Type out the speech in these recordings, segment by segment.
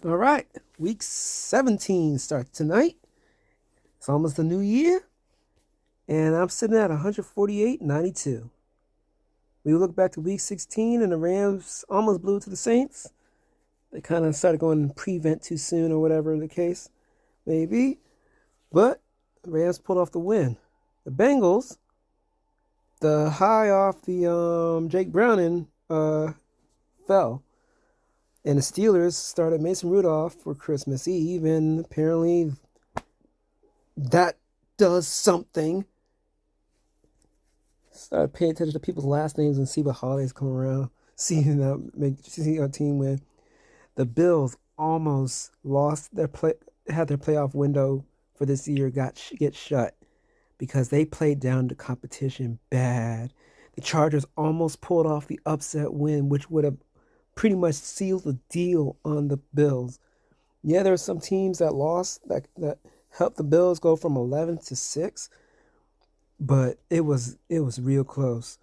All right, week 17 starts tonight. It's almost the new year, and I'm sitting at 148.92. We look back to week 16, and the Rams almost blew to the Saints. They kind of started going prevent too soon, or whatever the case may be. But the Rams pulled off the win. The Bengals, the high off the Jake Browning fell. And the Steelers started Mason Rudolph for Christmas Eve, and apparently that does something. Start paying attention to people's last names and see what holidays come around. See our team win. The Bills almost lost had their playoff window for this year get shut because they played down the competition bad. The Chargers almost pulled off the upset win, which would have pretty much sealed the deal on the Bills. Yeah, there were some teams that lost that helped the Bills go from 11-6, but it was real close.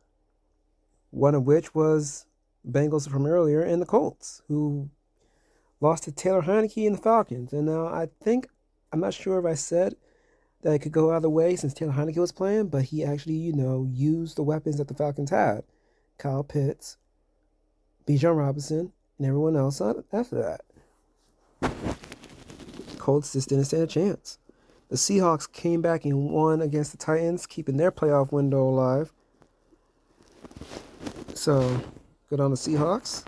One of which was Bengals from earlier and the Colts, who lost to Taylor Heineke and the Falcons. And now I'm not sure if I said that it could go either way since Taylor Heineke was playing, but he actually, used the weapons that the Falcons had. Kyle Pitts, Bijan Robinson, and everyone else after that. Colts just didn't stand a chance. The Seahawks came back and won against the Titans, keeping their playoff window alive. So, good on the Seahawks.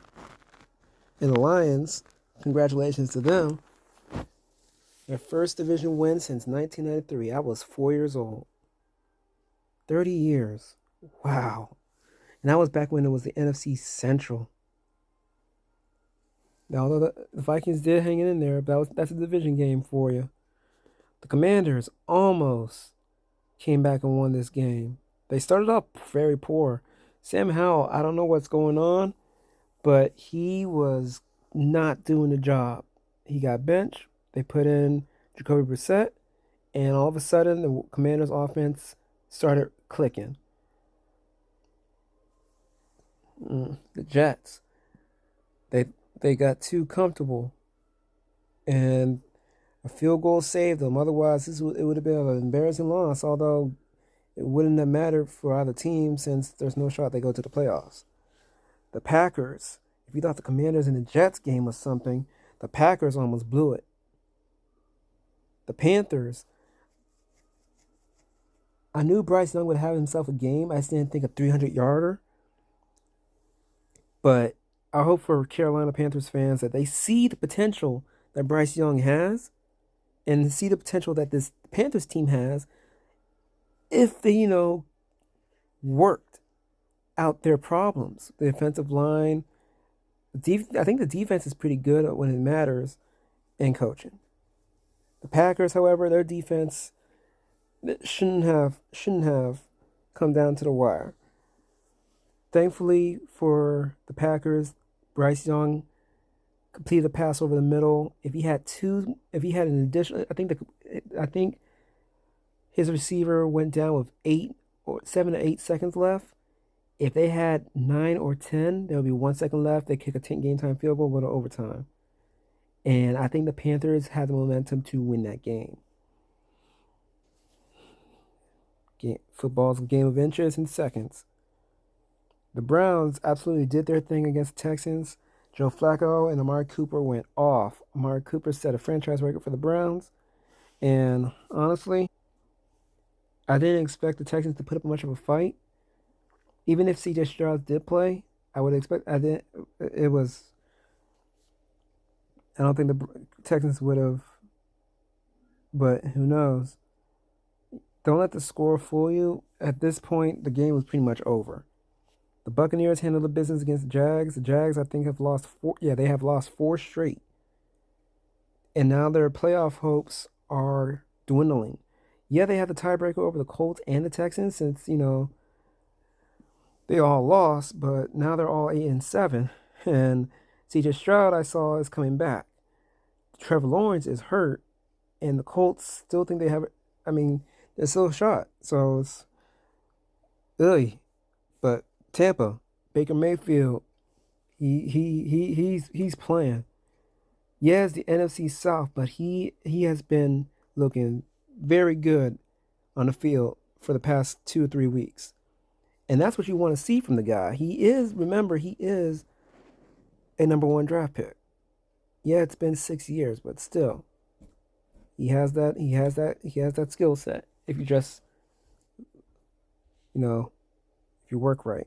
And the Lions, congratulations to them. Their first division win since 1993. I was 4 years old. 30 years. Wow. And that was back when it was the NFC Central. Now, although the Vikings did hang in there, but that's a division game for you. The Commanders almost came back and won this game. They started off very poor. Sam Howell, I don't know what's going on, but he was not doing the job. He got benched. They put in Jacoby Brissett, and all of a sudden, the Commanders' offense started clicking. The Jets, they they got too comfortable, and a field goal saved them. Otherwise, it would have been an embarrassing loss. Although it wouldn't have mattered for either team since there's no shot they go to the playoffs. The Packers, if you thought the Commanders and the Jets game was something, the Packers almost blew it. The Panthers, I knew Bryce Young would have himself a game. I just didn't think a 300-yarder. But I hope for Carolina Panthers fans that they see the potential that Bryce Young has and see the potential that this Panthers team has if they, worked out their problems. The offensive line, I think the defense is pretty good when it matters, and coaching. The Packers, however, their defense shouldn't have come down to the wire. Thankfully for the Packers, Bryce Young completed a pass over the middle. If he had an additional, I think his receiver went down with 7 to 8 seconds left. If they had 9 or 10, there would be 1 second left. They kick a 10 game time field goal, go to overtime. And I think the Panthers had the momentum to win that game. Football's a game of inches and seconds. The Browns absolutely did their thing against the Texans. Joe Flacco and Amari Cooper went off. Amari Cooper set a franchise record for the Browns. And honestly, I didn't expect the Texans to put up much of a fight. Even if CJ Stroud did play, I would expect. I didn't. It was. I don't think the Texans would have. But who knows? Don't let the score fool you. At this point, the game was pretty much over. The Buccaneers handled the business against the Jags. The Jags, I think, have lost four. Yeah, they have lost four straight, and now their playoff hopes are dwindling. Yeah, they have the tiebreaker over the Colts and the Texans since they all lost, but now they're all 8-7. And CJ Stroud, I saw, is coming back. Trevor Lawrence is hurt, and the Colts still think they have. I mean, there's still a shot. So it's ugly. But Tampa, Baker Mayfield, he's playing. Yes, the NFC South, but he has been looking very good on the field for the past 2 or 3 weeks. And that's what you want to see from the guy. Remember, he is a number one draft pick. Yeah, it's been 6 years, but still, he has that skill set. If you just, you know, if you work right.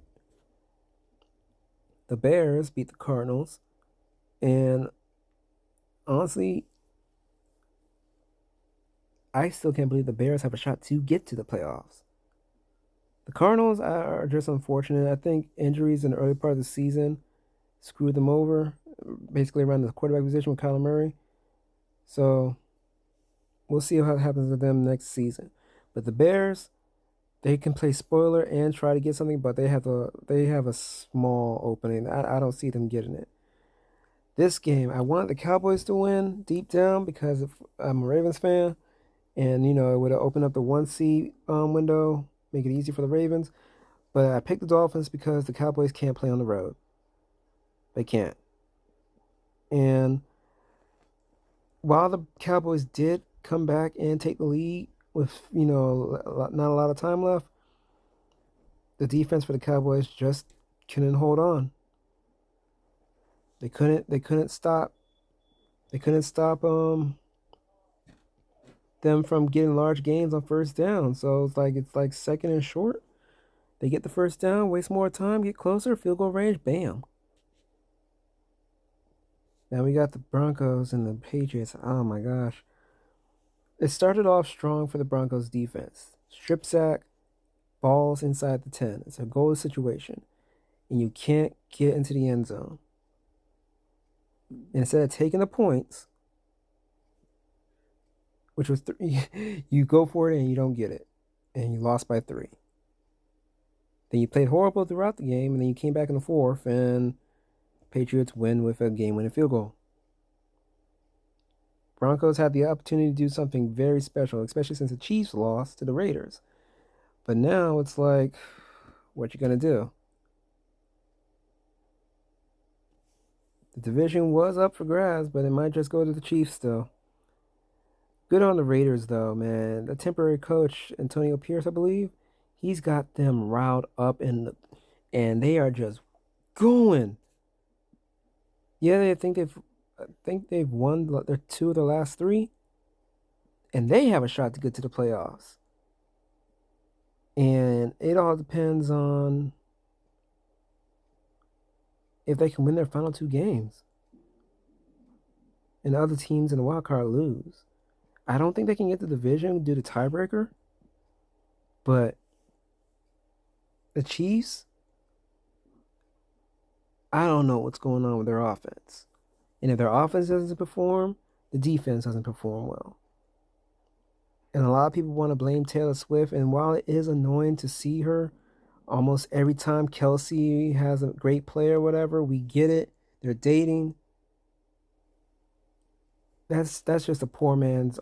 The Bears beat the Cardinals, and honestly, I still can't believe the Bears have a shot to get to the playoffs. The Cardinals are just unfortunate. I think injuries in the early part of the season screwed them over, basically around the quarterback position with Kyler Murray. So we'll see how it happens with them next season. But the Bears, they can play spoiler and try to get something, but they have a small opening. I don't see them getting it. This game, I want the Cowboys to win deep down because I'm a Ravens fan, and it would have opened up the 1 seed window, make it easy for the Ravens. But I picked the Dolphins because the Cowboys can't play on the road. They can't. And while the Cowboys did come back and take the lead with not a lot of time left, the defense for the Cowboys just couldn't hold on. They couldn't stop. They couldn't stop them from getting large gains on first down. So it's like second and short. They get the first down, waste more time, get closer, field goal range, bam. Now we got the Broncos and the Patriots. Oh my gosh. It started off strong for the Broncos defense. Strip sack, balls inside the 10. It's a goal situation. And you can't get into the end zone. And instead of taking the points, which was you go for it and you don't get it. And you lost by 3. Then you played horrible throughout the game, and then you came back in the fourth, and Patriots win with a game-winning field goal. Broncos had the opportunity to do something very special, especially since the Chiefs lost to the Raiders. But now it's like, what you gonna do? The division was up for grabs, but it might just go to the Chiefs still. Good on the Raiders though, man. The temporary coach, Antonio Pierce, I believe, he's got them riled up and they are just going. Yeah, I think they've won their 2 of the last 3, and they have a shot to get to the playoffs. And it all depends on if they can win their final 2 games. And other teams in the wild card lose. I don't think they can get the division due to tiebreaker, but the Chiefs, I don't know what's going on with their offense. And if their offense doesn't perform, the defense doesn't perform well. And a lot of people want to blame Taylor Swift. And while it is annoying to see her almost every time Kelsey has a great player or whatever, we get it. They're dating. That's just a poor man's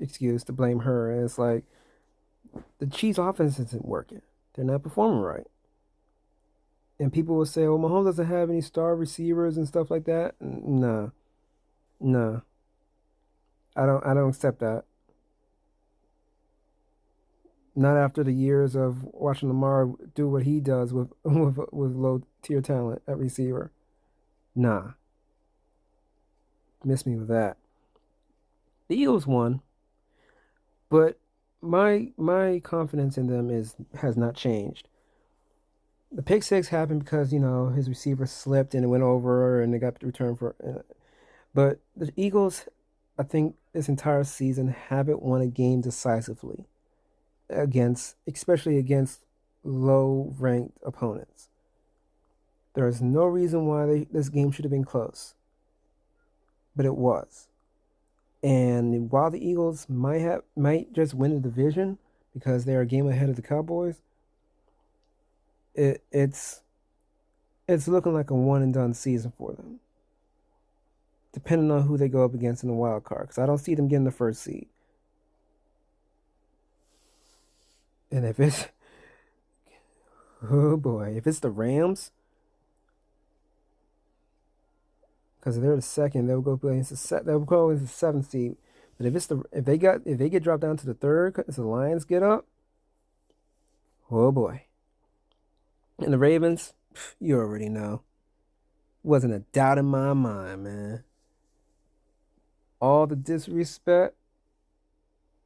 excuse to blame her. And it's like the Chiefs' offense isn't working. They're not performing right. And people will say, "Oh, Mahomes doesn't have any star receivers and stuff like that." Nah, nah. I don't accept that. Not after the years of watching Lamar do what he does with with low tier talent at receiver. Nah, miss me with that. The Eagles won, but my confidence in them is has not changed. The pick six happened because his receiver slipped and it went over and they got the return for. But the Eagles, I think this entire season haven't won a game decisively especially against low ranked opponents. There is no reason why this game should have been close, but it was. And while the Eagles might just win the division because they're a game ahead of the Cowboys, it's looking like a one and done season for them, depending on who they go up against in the wild card. Because I don't see them getting the first seed. And if it's oh boy, if it's the Rams, because if they're the second, they'll go against they'll go against the seventh seed. But if they get dropped down to the third, because the Lions get up, oh boy. And the Ravens, you already know, wasn't a doubt in my mind, man. All the disrespect,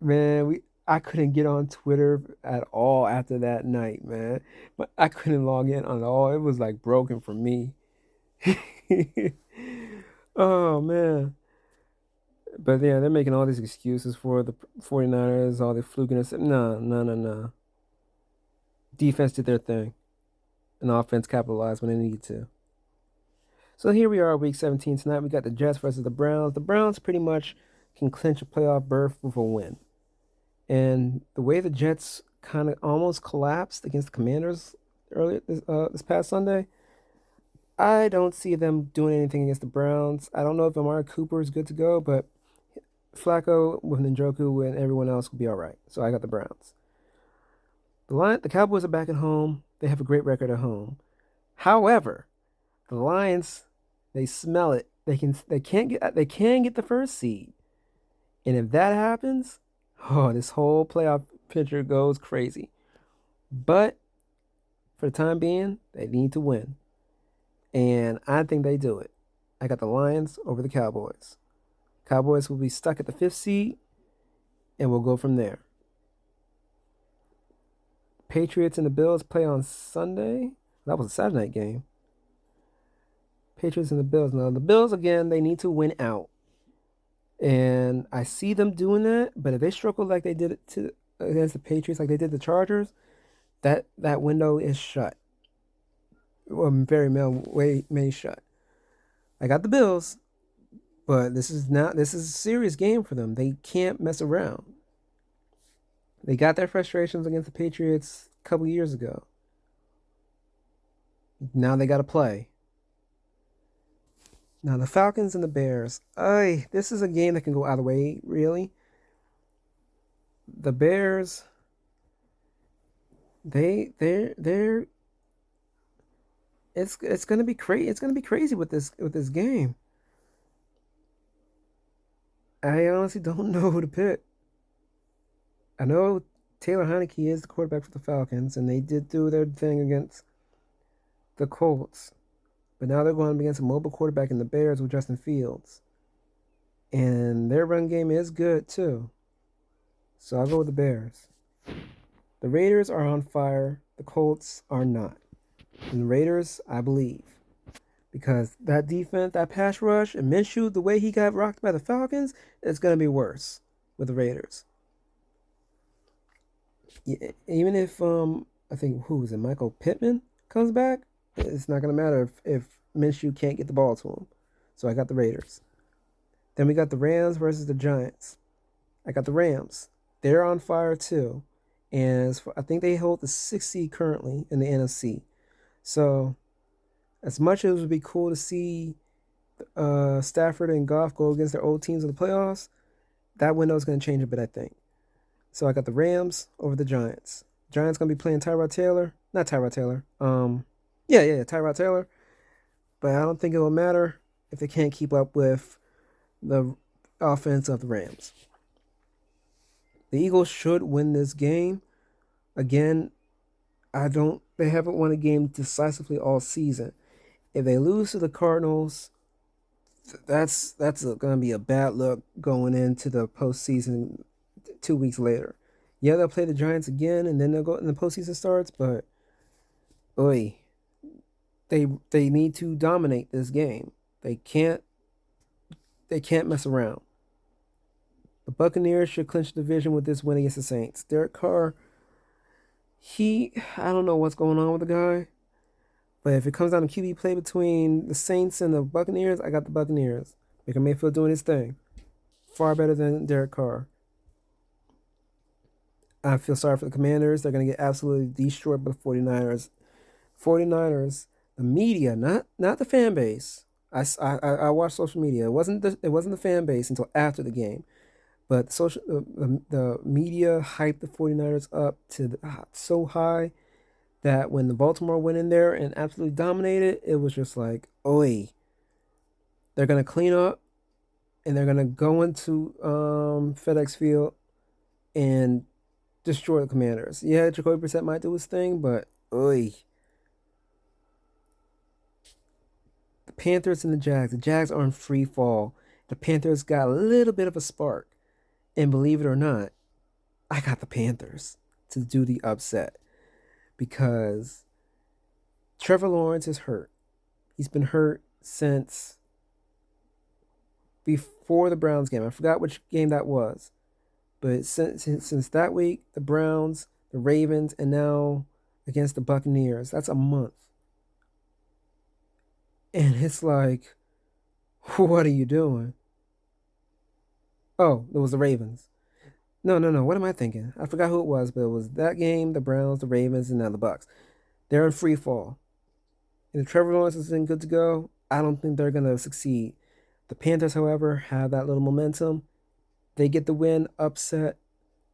man. I couldn't get on Twitter at all after that night, man. But I couldn't log in on all. It was like broken for me. Oh man. But yeah, they're making all these excuses for the 49ers, all the flukiness. No, no, no, no. Defense did their thing, and offense capitalized when they needed to. So here we are, week 17 tonight. We got the Jets versus the Browns. The Browns pretty much can clinch a playoff berth with a win. And the way the Jets kind of almost collapsed against the Commanders earlier this past Sunday, I don't see them doing anything against the Browns. I don't know if Amari Cooper is good to go, but Flacco with Njoku and everyone else will be all right. So I got the Browns. The Cowboys are back at home. They have a great record at home. However, the Lions, they smell it. They can get the first seed. And if that happens, oh, this whole playoff picture goes crazy. But for the time being, they need to win. And I think they do it. I got the Lions over the Cowboys. Cowboys will be stuck at the fifth seed, and we'll go from there. Patriots and the Bills play on Sunday. That was a Saturday night game. Patriots and the Bills. Now, the Bills, again, they need to win out. And I see them doing that, but if they struggle like they did it against the Patriots, like they did the Chargers, that window is shut. Well, may shut. I got the Bills, but this is a serious game for them. They can't mess around. They got their frustrations against the Patriots a couple years ago. Now they got to play. Now the Falcons and the Bears. This is a game that can go either way, really. The Bears, they're it's gonna be crazy. It's gonna be crazy with this game. I honestly don't know who to pick. I know Taylor Heinicke is the quarterback for the Falcons, and they did do their thing against the Colts. But now they're going up against a mobile quarterback in the Bears with Justin Fields. And their run game is good, too. So I'll go with the Bears. The Raiders are on fire. The Colts are not. And the Raiders, I believe. Because that defense, that pass rush, and Minshew, the way he got rocked by the Falcons, it's going to be worse with the Raiders. Even if, I think, who is it, Michael Pittman comes back, it's not going to matter if Minshew can't get the ball to him. So I got the Raiders. Then we got the Rams versus the Giants. I got the Rams. They're on fire too. And I think they hold the 6th seed currently in the NFC. So as much as it would be cool to see Stafford and Goff go against their old teams in the playoffs, that window is going to change a bit, I think. So I got the Rams over the Giants. Giants going to be playing Tyrod Taylor. Not Tyrod Taylor. Tyrod Taylor. But I don't think it will matter if they can't keep up with the offense of the Rams. The Eagles should win this game. Again, they haven't won a game decisively all season. If they lose to the Cardinals, that's going to be a bad look going into the postseason 2 weeks later. Yeah, they'll play the Giants again, and then they'll go and the postseason starts. But they need to dominate this game. They can't mess around. The Buccaneers should clinch the division with this win against the Saints. Derek Carr, I don't know what's going on with the guy, but if it comes down to QB play between the Saints and the Buccaneers, I got the Buccaneers. Baker Mayfield doing his thing. Far better than Derek Carr. I feel sorry for the Commanders. They're going to get absolutely destroyed by the 49ers. 49ers, the media, not the fan base. I watched social media. It wasn't the fan base until after the game. But the media hyped the 49ers up to so high that when the Baltimore went in there and absolutely dominated, it was just like, oi. They're gonna clean up and they're gonna go into FedEx Field and destroy the Commanders. Yeah, Jacoby Brissett might do his thing, but oy. The Panthers and the Jags. The Jags are in free fall. The Panthers got a little bit of a spark. And believe it or not, I got the Panthers to do the upset because Trevor Lawrence is hurt. He's been hurt since before the Browns game. I forgot which game that was. But since that week, the Browns, the Ravens, and now against the Buccaneers, that's a month. And it's like, what are you doing? Oh, it was the Ravens. No, no, no. What am I thinking? I forgot who it was, but it was that game, the Browns, the Ravens, and now the Bucks. They're in free fall. And if Trevor Lawrence isn't good to go, I don't think they're gonna succeed. The Panthers, however, have that little momentum. They get the win, upset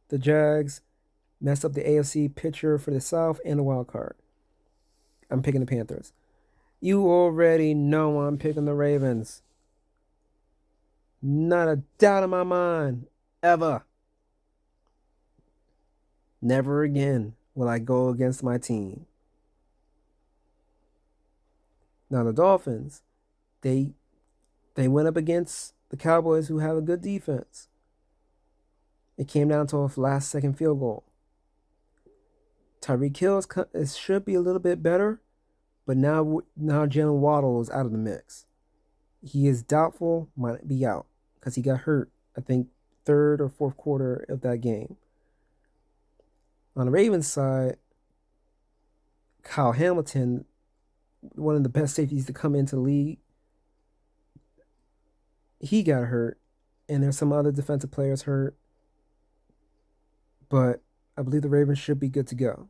the Jags, mess up the AFC picture for the South and the wild card. I'm picking the Panthers. You already know I'm picking the Ravens. Not a doubt in my mind. Ever. Never again will I go against my team. Now the Dolphins, they went up against the Cowboys who have a good defense. It came down to a last second field goal. Tyreek Hill should be a little bit better, but now Jalen Waddle is out of the mix. He is doubtful, might be out because he got hurt, I think, third or fourth quarter of that game. On the Ravens side, Kyle Hamilton, one of the best safeties to come into the league, he got hurt, and there's some other defensive players hurt. But I believe the Ravens should be good to go.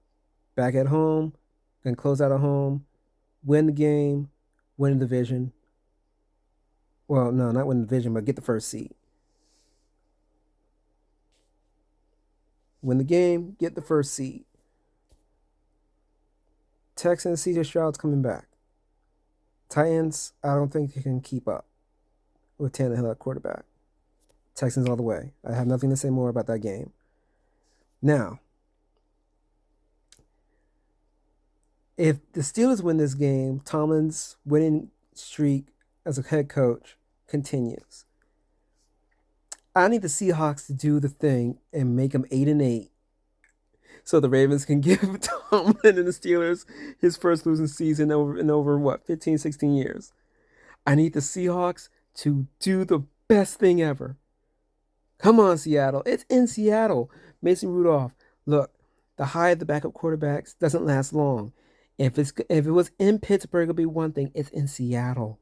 Back at home, then close out at home, win the game, win the division. Well, no, not win the division, but get the first seed. Win the game, get the first seed. Texans, CJ Stroud's coming back. Titans, I don't think they can keep up with Tannehill at quarterback. Texans all the way. I have nothing to say more about that game. Now, if the Steelers win this game, Tomlin's winning streak as a head coach continues. I need the Seahawks to do the thing and make them 8-8 so the Ravens can give Tomlin and the Steelers his first losing season over what, 15, 16 years. I need the Seahawks to do the best thing ever. Come on, Seattle. It's in Seattle. Mason Rudolph. Look, the high of the backup quarterbacks doesn't last long. If it was in Pittsburgh, it'll be one thing. It's in Seattle.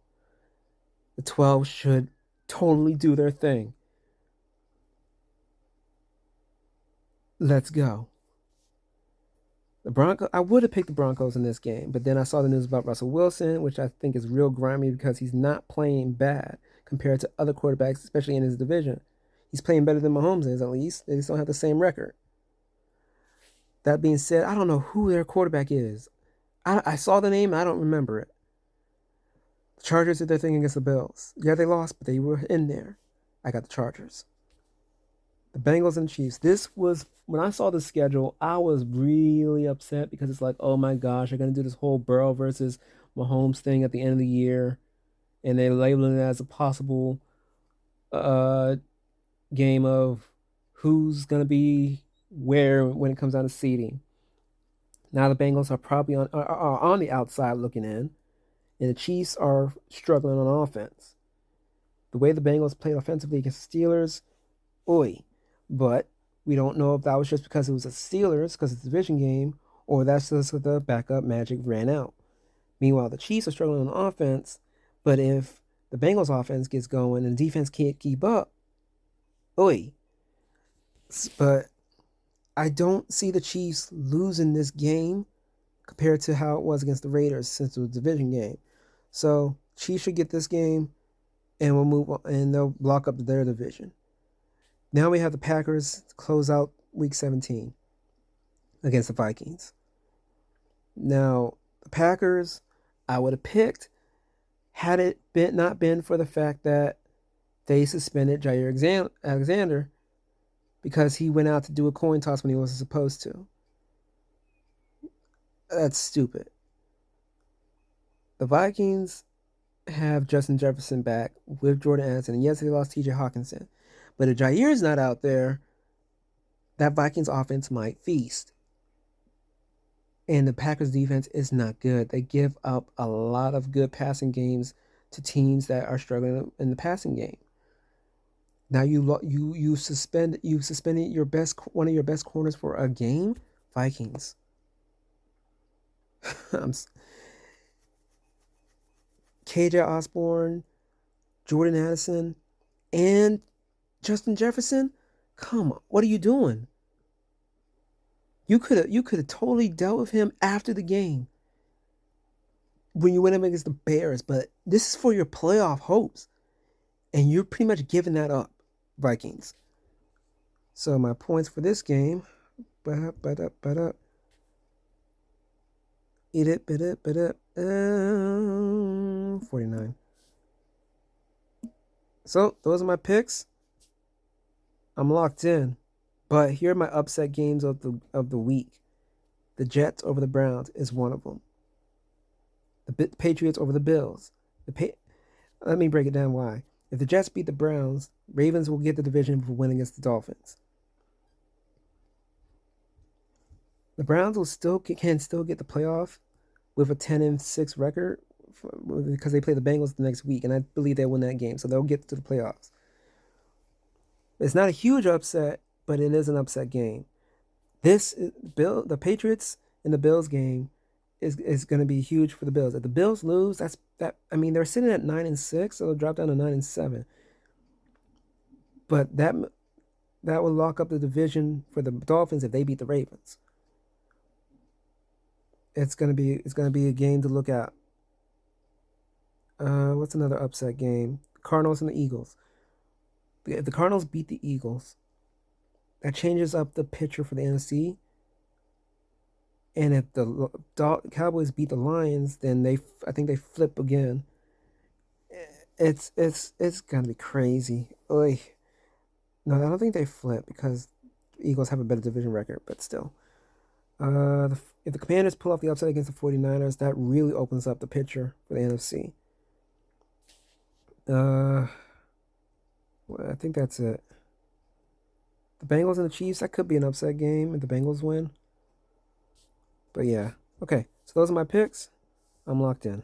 The 12 should totally do their thing. Let's go. The Broncos. I would have picked the Broncos in this game, but then I saw the news about Russell Wilson, which I think is real grimy because he's not playing bad compared to other quarterbacks, especially in his division. He's playing better than Mahomes is, at least. They just don't have the same record. That being said, I don't know who their quarterback is. I saw the name, I don't remember it. The Chargers did their thing against the Bills. Yeah, they lost, but they were in there. I got the Chargers. The Bengals and Chiefs. This was, when I saw the schedule, I was really upset because it's like, oh my gosh, they're going to do this whole Burrow versus Mahomes thing at the end of the year. And they're labeling it as a possible game of who's going to be where when it comes down to seeding. Now the Bengals are probably on the outside looking in, and the Chiefs are struggling on offense. The way the Bengals played offensively against the Steelers, oy. But we don't know if that was just because it was the Steelers, because it's a division game, or that's just that the backup magic ran out. Meanwhile, the Chiefs are struggling on offense, but if the Bengals offense gets going and the defense can't keep up, oy. But I don't see the Chiefs losing this game compared to how it was against the Raiders since it was a division game. So Chiefs should get this game, and we'll move on, and they'll block up their division. Now we have the Packers to close out Week 17 against the Vikings. Now, the Packers, I would have picked Had it been not been for the fact that they suspended Jair Alexander because he went out to do a coin toss when he wasn't supposed to. That's stupid. The Vikings have Justin Jefferson back with Jordan Addison, and yes, they lost TJ Hawkinson. But if Jair's not out there, that Vikings offense might feast. And the Packers defense is not good. They give up a lot of good passing games to teams that are struggling in the passing game. Now you suspended your best one of your best corners for a game, Vikings. KJ Osborne, Jordan Addison, and Justin Jefferson. Come on, what are you doing? You could have totally dealt with him after the game when you went up against the Bears, but this is for your playoff hopes, and you're pretty much giving that up, Vikings. So my points for this game, eat it, 49. So those are my picks. I'm locked in, but here are my upset games of the week. The Jets over the Browns is one of them. The Patriots over the Bills. Let me break it down why. If the Jets beat the Browns, Ravens will get the division for winning against the Dolphins. The Browns can still get the playoff with a 10-6 record because they play the Bengals the next week, and I believe they'll win that game, so they'll get to the playoffs. It's not a huge upset, but it is an upset game. The Patriots and the Bills game is going to be huge for the Bills. If the Bills lose, they're sitting at 9-6, so they'll drop down to 9-7. But that will lock up the division for the Dolphins if they beat the Ravens. It's gonna be a game to look at. What's another upset game? Cardinals and the Eagles. If the Cardinals beat the Eagles, that changes up the picture for the NFC. And if the Cowboys beat the Lions, then I think they flip again. It's gonna be crazy. Oy. No, I don't think they flip because the Eagles have a better division record, but still. If the Commanders pull off the upset against the 49ers, that really opens up the picture for the NFC. Well, I think that's it. The Bengals and the Chiefs, that could be an upset game if the Bengals win. But yeah. Okay, so those are my picks. I'm locked in.